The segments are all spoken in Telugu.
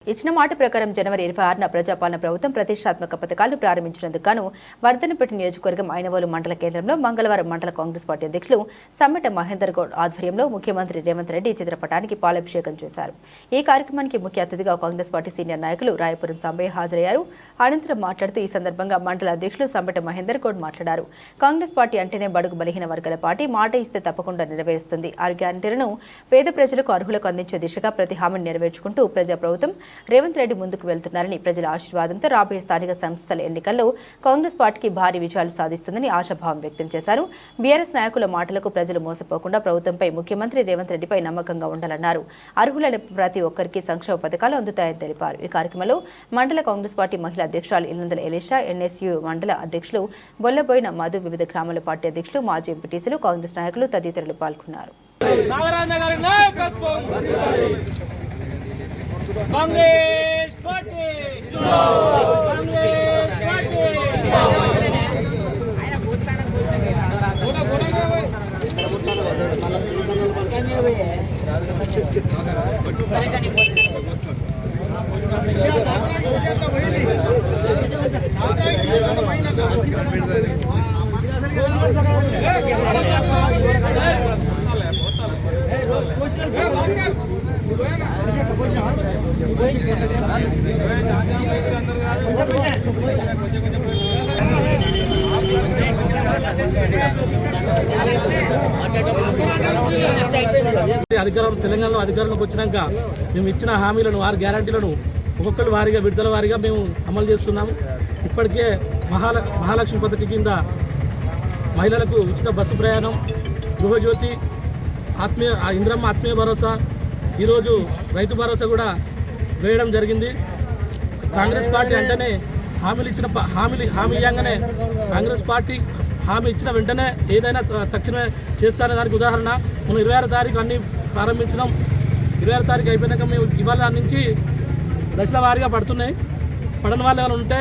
ఇచ్చిన మాట ప్రకారం జనవరి 26న ప్రజాపాలన ప్రభుత్వం ప్రతిష్టాత్మక పథకాలను ప్రారంభించినందుకు గాను వర్ధనపేట నియోజకవర్గం ఐనవోలు మండల కేంద్రంలో మంగళవారం మండల కాంగ్రెస్ పార్టీ అధ్యక్షులు సమ్మెట మహేందర్ గౌడ్ ఆధ్వర్యంలో ముఖ్యమంత్రి రేవంత్ రెడ్డి చిత్రపటానికి పాలాభిషేకం చేశారు. ఈ కార్యక్రమానికి ముఖ్య అతిథిగా కాంగ్రెస్ పార్టీ సీనియర్ నాయకులు రాయపురం సంబయ్య హాజరయ్యారు. అనంతరం మాట్లాడుతూ ఈ సందర్భంగా మండల అధ్యక్షులు సమ్మెట మహేందర్ గౌడ్ మాట్లాడారు. కాంగ్రెస్ పార్టీ అంటేనే బడుగు బలహీన వర్గాల పార్టీ, మాట ఇస్తే తప్పకుండా నెరవేరుస్తుంది. ఆ గ్యారంటీలను పేద ప్రజలకు అర్హులకు అందించే దిశగా ప్రతి హామీని నెరవేర్చుకుంటూ ప్రజా ప్రభుత్వం రేవంత్ రెడ్డి ముందుకు వెళ్తున్నారని, ప్రజల ఆశీర్వాదంతో రాబోయే స్థానిక సంస్థల ఎన్నికల్లో కాంగ్రెస్ పార్టీకి భారీ విజయాలు సాధిస్తుందని ఆశాభావం వ్యక్తం చేశారు. బీఆర్ఎస్ నాయకుల మాటలకు ప్రజలు మోసపోకుండా ప్రభుత్వంపై, ముఖ్యమంత్రి రేవంత్ రెడ్డిపై నమ్మకంగా ఉండాలన్నారు. అర్హులైన ప్రతి ఒక్కరికి సంక్షేమ పథకాలు అందుతాయని తెలిపారు. ఈ కార్యక్రమంలో మండల కాంగ్రెస్ పార్టీ మహిళా అధ్యక్షురాలు ఇల్లందల ఎలీషా, ఎన్ఎస్యు మండల అధ్యక్షులు బొల్లబోయిన మధు, వివిధ గ్రామాల పార్టీ అధ్యక్షులు, మాజీ ఎంపీటీసీలు, కాంగ్రెస్ నాయకులు తదితరులు పాల్గొన్నారు. కాంగ్రెస్ పార్టీ అధికారం తెలంగాణలో అధికారంలోకి వచ్చినాక మేము ఇచ్చిన హామీలను, 6 గ్యారంటీలను ఒక్కొక్కరు వారీగా, విడుదల వారీగా మేము అమలు చేస్తున్నాము. ఇప్పటికే మహాలక్ష్మి పథకం కింద మహిళలకు ఉచిత బస్సు ప్రయాణం, గృహజ్యోతి, ఇంద్రమ్మ ఆత్మీయ భరోసా, ఈరోజు రైతు భరోసా కూడా వేయడం జరిగింది. కాంగ్రెస్ పార్టీ అంటేనే హామీ ఇవ్వగానే కాంగ్రెస్ పార్టీ హామీ ఇచ్చిన వెంటనే ఏదైనా తక్షణమే చేస్తారనే దానికి ఉదాహరణ మనం 26వ తారీఖు అన్ని ప్రారంభించినాం. 26వ తారీఖు అయిపోయినాక మేము ఇవాళ నుంచి దశల వారీగా పడుతున్నాయి. పడని వాళ్ళు ఏమైనా ఉంటే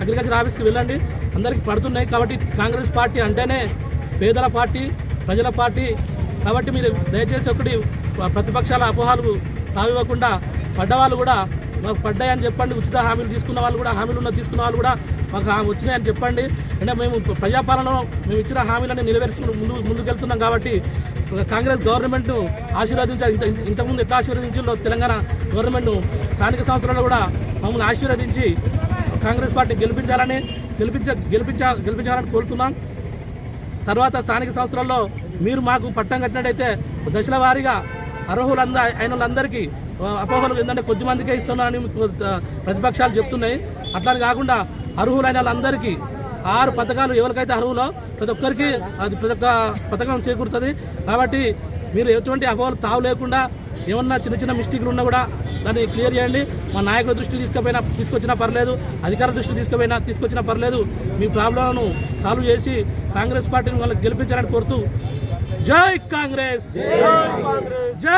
అగ్రికల్చర్ ఆఫీస్కి వెళ్ళండి, అందరికీ పడుతున్నాయి. కాబట్టి కాంగ్రెస్ పార్టీ అంటేనే పేదల పార్టీ, ప్రజల పార్టీ. కాబట్టి మీరు దయచేసి ఒకటి ప్రతిపక్షాల అపోహాలు తావివ్వకుండా పడ్డవాళ్ళు కూడా మాకు పడ్డాయని చెప్పండి. ఉచిత హామీలు తీసుకున్న వాళ్ళు కూడా, హామీలు తీసుకున్న వాళ్ళు కూడా మాకు వచ్చినాయని చెప్పండి. అంటే మేము ప్రజాపాలనలో మేము ఇచ్చిన హామీలను నెరవేర్చుకుని ముందుకెళ్తున్నాం. కాబట్టి కాంగ్రెస్ గవర్నమెంట్ ఆశీర్వదించాలి. ఇంతకుముందు ఎట్లా ఆశీర్వదించిందో తెలంగాణ గవర్నమెంట్ స్థానిక సంస్థలలో కూడా మమ్మల్ని ఆశీర్వదించి కాంగ్రెస్ పార్టీ గెలిపించాలని కోరుతున్నాం. తర్వాత స్థానిక సంస్థలలో మీరు మాకు పట్టం కట్టినట్టయితే దశల వారీగా అయిన వాళ్ళందరికీ అపోహలు ఏంటంటే కొద్ది మందికే ఇస్తున్నారని ప్రతిపక్షాలు చెప్తున్నాయి. అట్లా కాకుండా అర్హులైన వాళ్ళందరికీ 6 పథకాలు ఎవరికైతే అర్హులో ప్రతి ఒక్కరికి అది ప్రతి ఒక్క పథకం చేకూరుతుంది. కాబట్టి మీరు ఎటువంటి అపోహలు తావు లేకుండా ఏమన్నా చిన్న మిస్టేక్లు ఉన్నా కూడా దాన్ని క్లియర్ చేయండి. మా నాయకుల దృష్టి తీసుకొచ్చినా పర్లేదు, అధికారుల దృష్టి తీసుకొచ్చినా పర్లేదు. మీ ప్రాబ్లంను సాల్వ్ చేసి కాంగ్రెస్ పార్టీని వాళ్ళకి గెలిపించాలని కోరుతూ జై కాంగ్రెస్.